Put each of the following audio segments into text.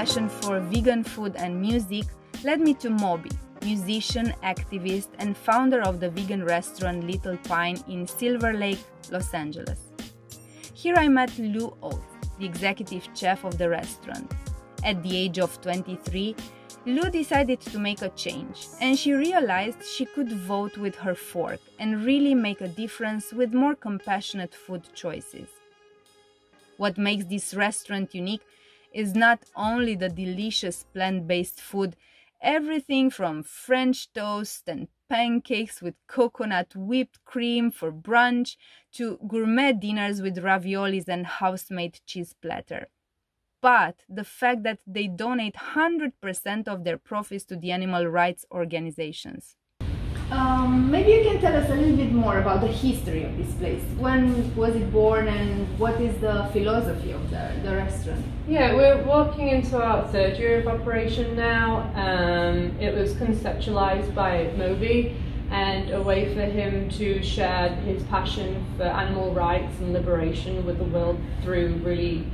passion for vegan food and music led me to Moby, musician, activist, and founder of the vegan restaurant Little Pine in Silver Lake, Los Angeles. Here I met Lou Oates, the executive chef of the restaurant. At the age of 23, Lou decided to make a change, and she realized she could vote with her fork and really make a difference with more compassionate food choices. What makes this restaurant unique is not only the delicious plant-based food, everything from French toast and pancakes with coconut whipped cream for brunch to gourmet dinners with raviolis and house-made cheese platter. But the fact that they donate 100% of their profits to the animal rights organizations. Maybe you can tell us a little bit more about the history of this place. When was it born and what is the philosophy of the restaurant? Yeah, we're walking into our third year of operation now. It was conceptualized by Moby and a way for him to share his passion for animal rights and liberation with the world through really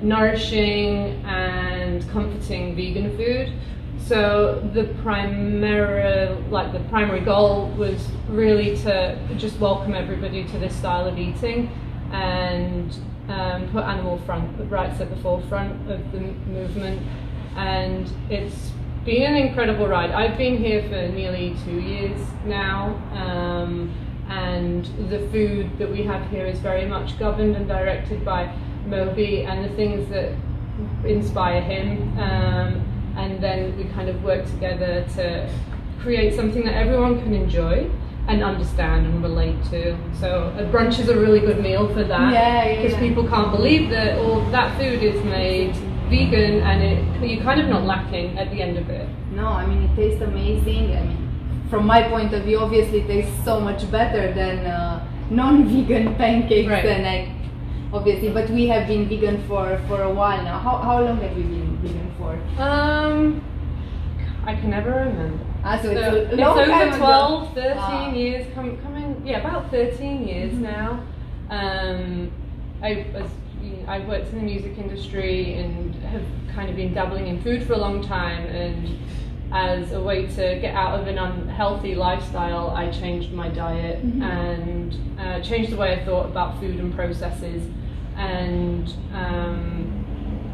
nourishing and comforting vegan food. So the primary goal was really to just welcome everybody to this style of eating and put animal rights at the forefront of the movement. And it's been an incredible ride. I've been here for nearly 2 years now, and the food that we have here is very much governed and directed by Moby and the things that inspire him, and then we kind of work together to create something that everyone can enjoy and understand and relate to. So a brunch is a really good meal for that, because people can't believe that all that food is made vegan, and you're kind of not lacking at the end of it. No, I mean, it tastes amazing. I mean, from my point of view, obviously it tastes so much better than non-vegan pancakes, right. And obviously, but we have been vegan for a while now. How long have you been vegan for? I can never remember. So it's over 12, 13 years, about 13 years now. I worked in the music industry and have kind of been dabbling in food for a long time, and as a way to get out of an unhealthy lifestyle, I changed my diet and changed the way I thought about food and processes, and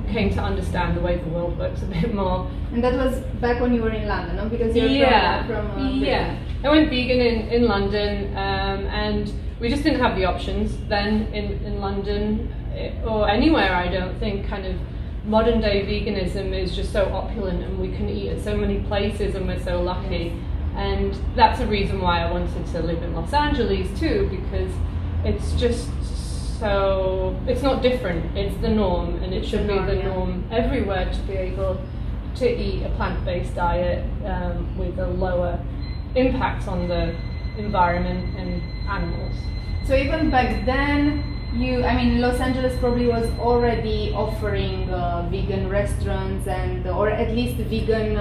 came to understand the way the world works a bit more. And that was back when you were in London, no? Because you're from I went vegan in London, and we just didn't have the options then in London or anywhere. I don't think kind of modern day veganism is just so opulent, and we can eat at so many places, and we're so lucky. And that's a reason why I wanted to live in Los Angeles too, because it's just so, it's not different, it's the norm, and it should be the norm everywhere to be able to eat a plant-based diet with a lower impact on the environment and animals. So even back then, Los Angeles probably was already offering vegan restaurants or at least vegan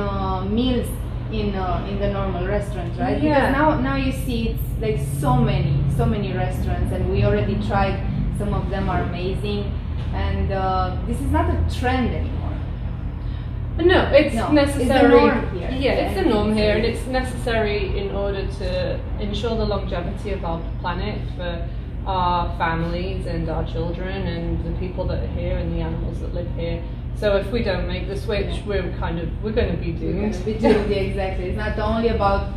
meals in the normal restaurants, right? Yeah. Because now you see it's like so many restaurants, and we already tried. Some of them are amazing, and this is not a trend anymore. No, it's necessary. It's the norm here. Yeah, it's the norm here, and it's necessary in order to ensure the longevity of our planet for our families and our children and the people that are here and the animals that live here. So if we don't make the switch, we're going to be doomed. Exactly. It's not only about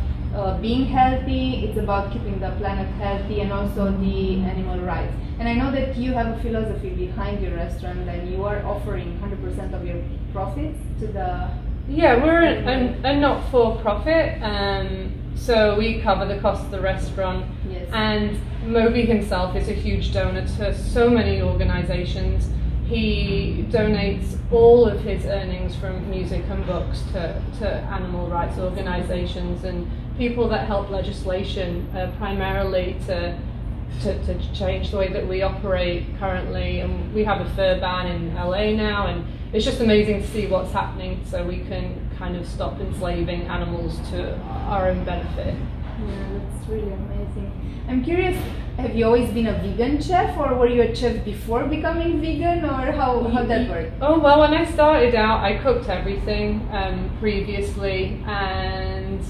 being healthy, it's about keeping the planet healthy and also the animal rights. And I know that you have a philosophy behind your restaurant, and you are offering 100% of your profits to the... Yeah, we're a not-for-profit, so we cover the cost of the restaurant. Yes. And Moby himself is a huge donor to so many organizations. He donates all of his earnings from music and books to animal rights organizations and people that help legislation, primarily to change the way that we operate currently. And we have a fur ban in LA now, and it's just amazing to see what's happening, so we can kind of stop enslaving animals to our own benefit. Yeah, that's really amazing. I'm curious, have you always been a vegan chef, or were you a chef before becoming vegan, or how that worked? Oh, well, when I started out, I cooked everything previously, and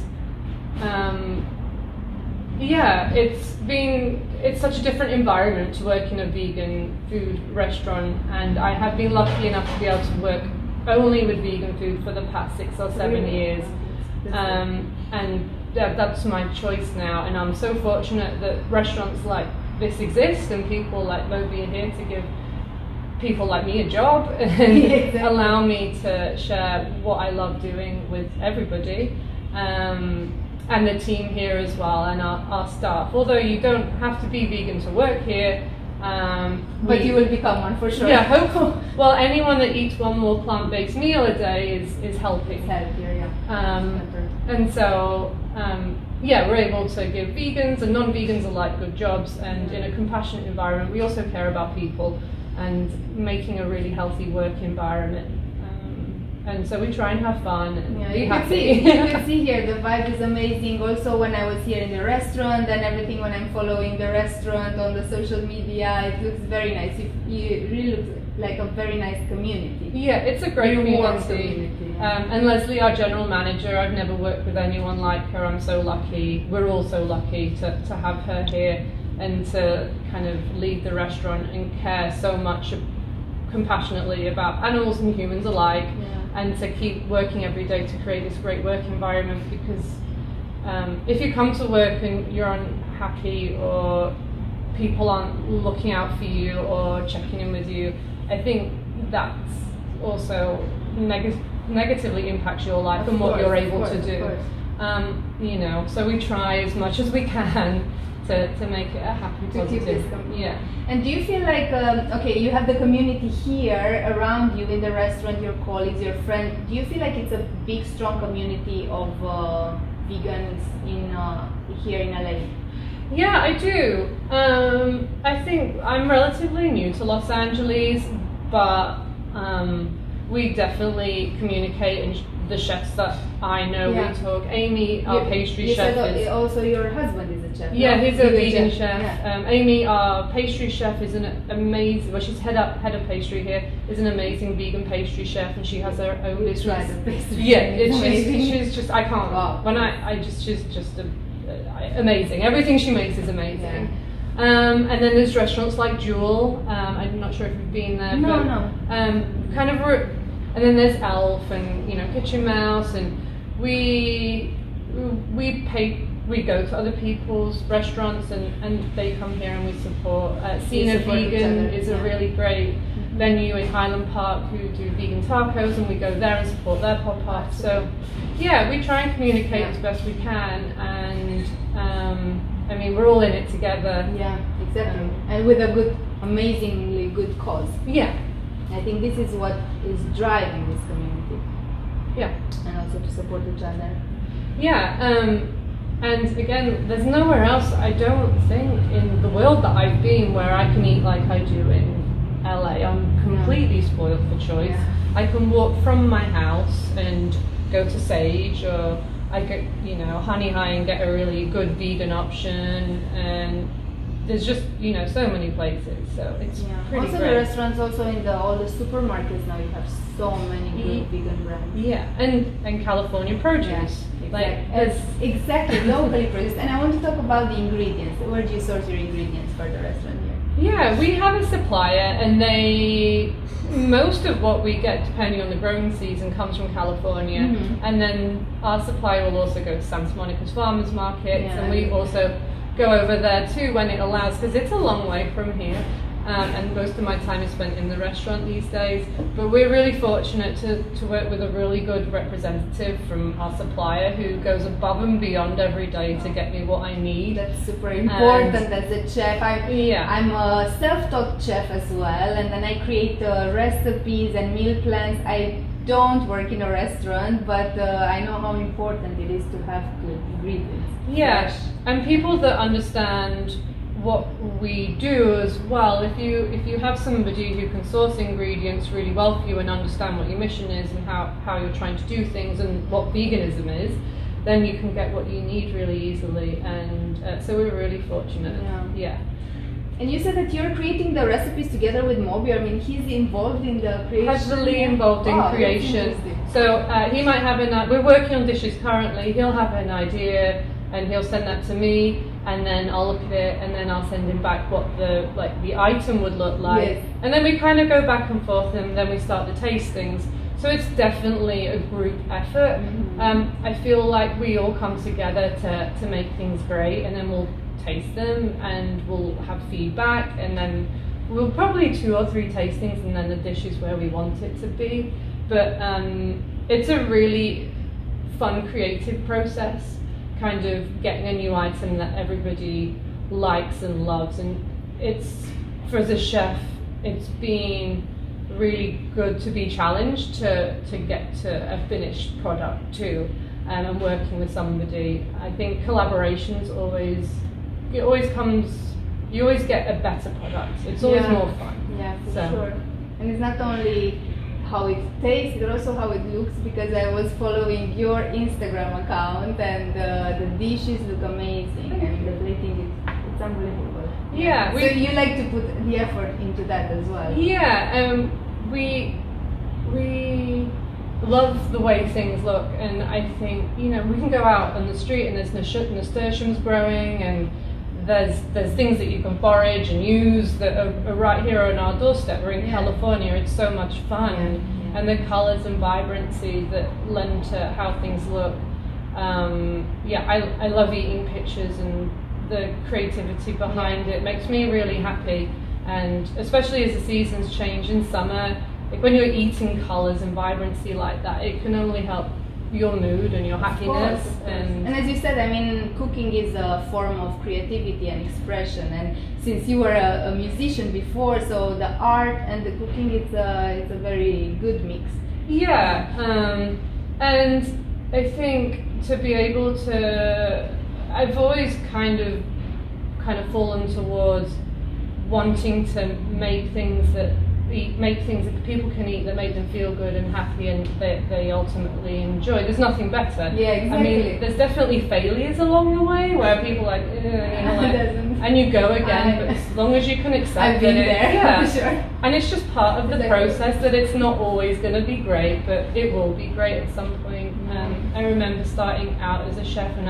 yeah, it's such a different environment to work in a vegan food restaurant, and I have been lucky enough to be able to work only with vegan food for the past 6 or 7 years, and that's my choice now, and I'm so fortunate that restaurants like this exist and people like Moby are here to give people like me a job and allow me to share what I love doing with everybody, and the team here as well, and our staff. Although you don't have to be vegan to work here, but you will become one for sure. Yeah, hopefully. Well, anyone that eats one more plant-based meal a day is healthy. It's healthier, yeah. And so, yeah, we're able to give vegans and non-vegans alike good jobs, and in a compassionate environment. We also care about people and making a really healthy work environment. And so we try and have fun and be happy. You can see here the vibe is amazing. Also, when I was here in the restaurant and everything, when I'm following the restaurant on the social media, it looks very nice. You really look like a very nice community. Yeah, it's a great warm community. Yeah. And Leslie, our general manager, I've never worked with anyone like her. I'm so lucky. We're all so lucky to have her here and to kind of lead the restaurant and care so much compassionately about animals and humans alike. Yeah. And to keep working every day to create this great work environment, because if you come to work and you're unhappy or people aren't looking out for you or checking in with you, I think that's also negatively impacts your life and what you're able to do. You know, so we try as much as we can to make it a happy, positive. Yeah. And do you feel like, okay, you have the community here around you in the restaurant, your colleagues, your friends. Do you feel like it's a big, strong community of vegans here in LA? Yeah, I do. I think I'm relatively new to Los Angeles, but we definitely communicate, and the chefs that I know, we talk. Amy, our pastry chef, is also your husband is a chef. Yeah, he's a vegan chef. Yeah. Amy, our pastry chef, is an amazing. Well, she's head of pastry here. Is an amazing vegan pastry chef, and she has her own business. Yeah, she's just I can't. Wow. When she's just amazing. Everything she makes is amazing. Yeah. And then there's restaurants like Jewel. I'm not sure if you've been there. And then there's Elf and Kitchen Mouse, and we go to other people's restaurants and they come here and we support. Cena Vegan is a really great venue in Highland Park who do vegan tacos, and we go there and support their pop-up. So yeah, we try and communicate as best we can, and I mean, we're all in it together. Yeah, exactly. And with a amazingly good cause. Yeah. I think this is what is driving this community. Yeah. And also to support each other. Yeah. And again, there's nowhere else, I don't think, in the world that I've been where I can eat like I do in LA. I'm completely spoiled for choice. Yeah. I can walk from my house and go to Sage, or I go, Honey High and get a really good vegan option, and there's just so many places, so it's pretty also great. The restaurants, also in all the supermarkets now, you have so many good vegan brands. Yeah, and California produce. Exactly, locally produced. And I want to talk about the ingredients. Where do you source your ingredients for the restaurant here? Yeah, we have a supplier, and most of what we get, depending on the growing season, comes from California. Mm-hmm. And then our supplier will also go to Santa Monica's farmers markets, and we also go over there too when it allows, because it's a long way from here, and most of my time is spent in the restaurant these days. But we're really fortunate to work with a really good representative from our supplier who goes above and beyond every day to get me what I need. That's super important as a chef. I'm a self-taught chef as well, and then I create recipes and meal plans. I don't work in a restaurant, but I know how important it is to have good ingredients. Yeah, and people that understand what we do as well. If you have somebody who can source ingredients really well for you and understand what your mission is and how you're trying to do things and what veganism is, then you can get what you need really easily, and so we're really fortunate. Yeah. And you said that you're creating the recipes together with Moby. I mean, he's involved in the creation. Heavily involved in creation. So he might have we're working on dishes currently. He'll have an idea and he'll send that to me, and then I'll look at it, and then I'll send him back what the item would look like. Yes. And then we kind of go back and forth, and then we start the tastings. So it's definitely a group effort. I feel like we all come together to make things great, and then we'll taste them and we'll have feedback, and then we'll probably 2 or 3 tastings, and then the dish is where we want it to be. But it's a really fun creative process, kind of getting a new item that everybody likes and loves, and it's, for as a chef, it's been really good to be challenged to get to a finished product too, and working with somebody. I think collaboration's always comes, you always get a better product. It's always more fun. Yeah, for sure. And it's not only how it tastes, but also how it looks, because I was following your Instagram account, and the dishes look amazing, and the plating, it's unbelievable. Yeah. So you like to put the effort into that as well? Yeah. We love the way things look, and I think, we can go out on the street and there's nasturtiums growing, and there's things that you can forage and use that are right here on our doorstep. We're in California. It's so much fun, and the colors and vibrancy that lend to how things look. I love eating pictures, and the creativity behind it makes me really happy. And especially as the seasons change in summer, like when you're eating colors and vibrancy like that, it can only help your mood and your happiness. Of course. And as you said, I mean, cooking is a form of creativity and expression, and since you were a musician before, so the art and the cooking, it's a very good mix. Yeah, and I think to be able to, I've always kind of fallen towards wanting to make things that people can eat that make them feel good and happy, and they ultimately enjoy. There's nothing better. Yeah, exactly. I mean, there's definitely failures along the way where people are like, and you go again, but as long as you can accept I've been that there, for sure. And it's just part of the process, that it's not always going to be great, but it will be great at some point. I remember starting out as a chef, and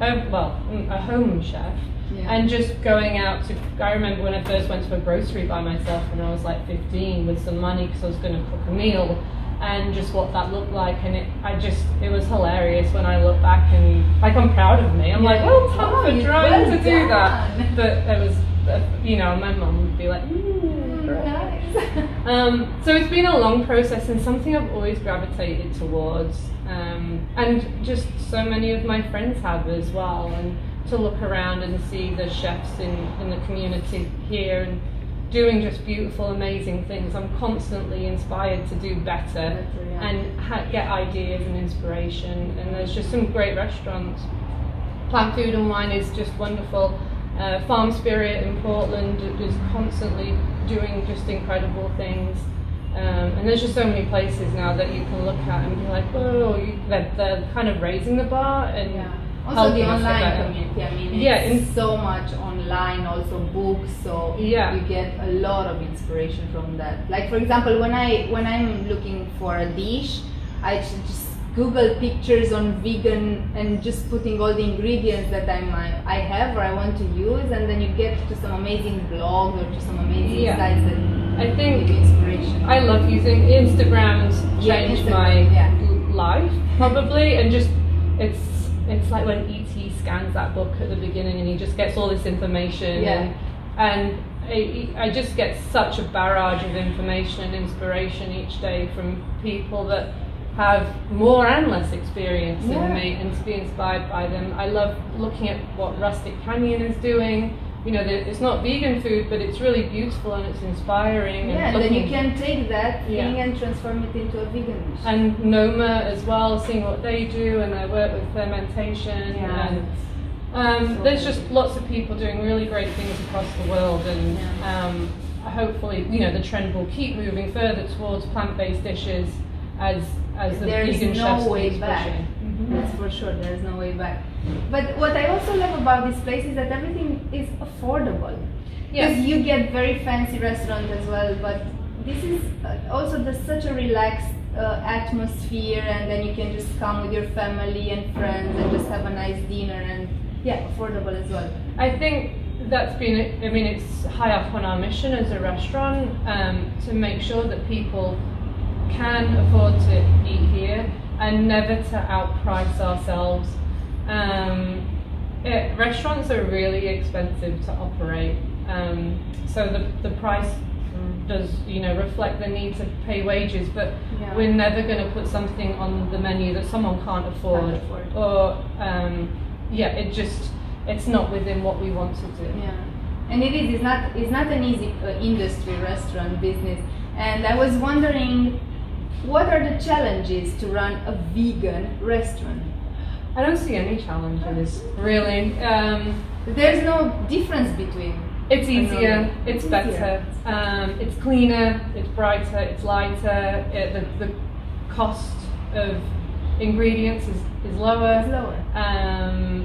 a home chef. Yeah. And just going out to, I remember when I first went to a grocery by myself when I was like 15 with some money because I was going to cook a meal, and just what that looked like, and it was hilarious when I look back, and like I'm proud of me. I'm like, well done for trying to do that. But it was, my mum would be like, nice. So it's been a long process, and something I've always gravitated towards, and just so many of my friends have as well, and to look around and see the chefs in the community here and doing just beautiful, amazing things. I'm constantly inspired to do better and get ideas and inspiration, and there's just some great restaurants. Plant Food and Wine is just wonderful. Farm Spirit in Portland is constantly doing just incredible things. And there's just so many places now that you can look at and be like, whoa, they're kind of raising the bar, and also the online community. I mean, it's so much online, also books, so you get a lot of inspiration from that. Like, for example, when I'm looking for a dish, I just Google pictures on vegan and just putting all the ingredients that I have or I want to use, and then you get to some amazing blogs or to some amazing sites that I think give you inspiration. I love using Instagram's changed my life probably, and just it's like when E.T. scans that book at the beginning and he just gets all this information, and I just get such a barrage of information and inspiration each day from people that have more and less experience than me, and to be inspired by them. I love looking at what Rustic Canyon is doing. It's not vegan food, but it's really beautiful and it's inspiring. And then you can take that thing and transform it into a vegan dish. And Noma as well, seeing what they do and their work with fermentation. And there's just lots of people doing really great things across the world, and hopefully, the trend will keep moving further towards plant-based dishes as the vegan chefs keep pushing. That's for sure. There's no way back. But what I also love about this place is that everything is affordable. Yes, you get very fancy restaurant as well, but this is also such a relaxed atmosphere, and then you can just come with your family and friends and just have a nice dinner, and affordable as well. I think that's been, I mean, it's high up on our mission as a restaurant to make sure that people can afford to eat here and never to outprice ourselves. Restaurants are really expensive to operate, so the price does, you know, reflect the need to pay wages, but we're never going to put something on the menu that someone can't afford. Or it's not within what we want to do. And it's not an easy industry, restaurant business. And I was wondering, what are the challenges to run a vegan restaurant? I don't see any challenges, really. There's no difference between. It's easier, it's better, it's cleaner, it's brighter, it's lighter. The cost of ingredients is lower.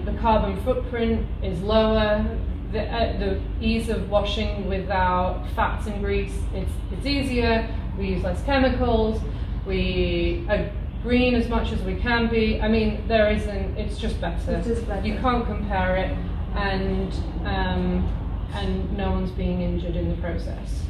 The carbon footprint is lower. The ease of washing without fats and grease, it's easier. We use less chemicals. We are green as much as we can be. I mean, it's just better. You can't compare it, and no one's being injured in the process.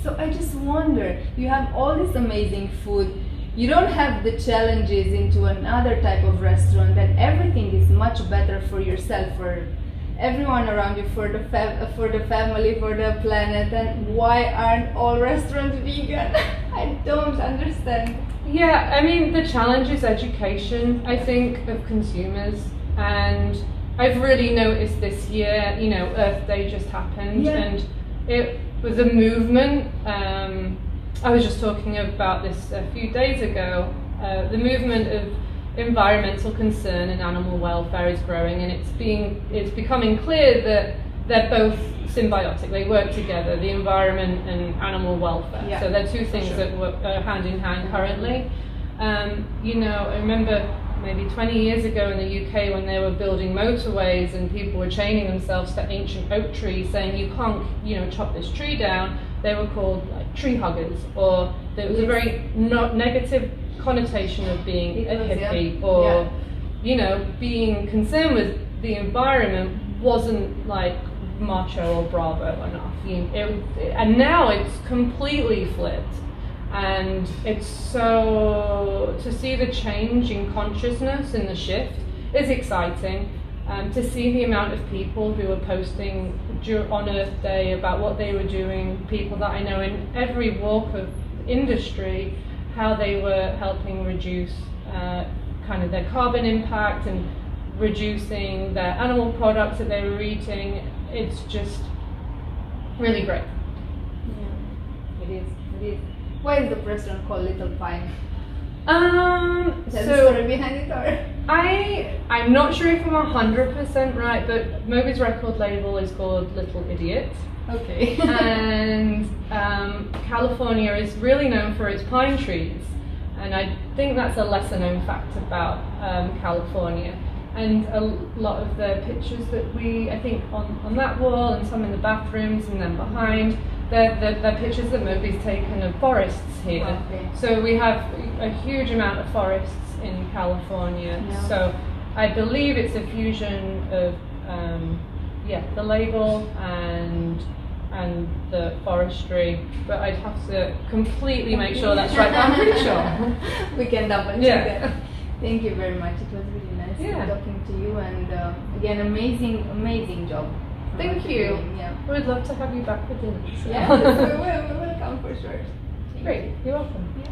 So I just wonder, you have all this amazing food, you don't have the challenges into another type of restaurant, and everything is much better for yourself, for everyone around you, for the family, for the planet. And why aren't all restaurants vegan? I don't understand. Yeah, I mean, the challenge is education, I think, of consumers. And I've really noticed this year, you know, Earth Day just happened, and it was a movement. I was just talking about this a few days ago. The movement of environmental concern and animal welfare is growing, and it's becoming clear that they're both symbiotic. They work together, the environment and animal welfare. So they're two things that work hand in hand currently. You know, I remember maybe 20 years ago in the UK when they were building motorways and people were chaining themselves to ancient oak trees, saying you can't, you know, chop this tree down. They were called like tree huggers, or there was a very negative connotation of being a hippie, or you know, being concerned with the environment wasn't like macho or bravo enough. And now it's completely flipped. And it's so, to see the change in consciousness and the shift is exciting. To see the amount of people who were posting on Earth Day about what they were doing, people that I know in every walk of industry, how they were helping reduce kind of their carbon impact and reducing their animal products that they were eating. It's just really great. Yeah, it is. Why is the restaurant called Little Pine? Is there a story behind it, or? I'm not sure if I'm 100% right, but Moby's record label is called Little Idiot. Okay. And California is really known for its pine trees, and I think that's a lesser known fact about California. And a lot of the pictures that I think on that wall and some in the bathrooms and then behind, they're pictures that Moby's taken of forests here. Okay. So we have a huge amount of forests in California. Yeah. So I believe it's a fusion of the label and the forestry, but I'd have to completely make sure that's right. I'm pretty sure. We can double check that. Thank you very much. It was really nice talking to you, and again, amazing job. Thank you. Yeah. We'd love to have you back for dinner. So. Yeah, we will come for sure. Great. You're welcome. Yeah.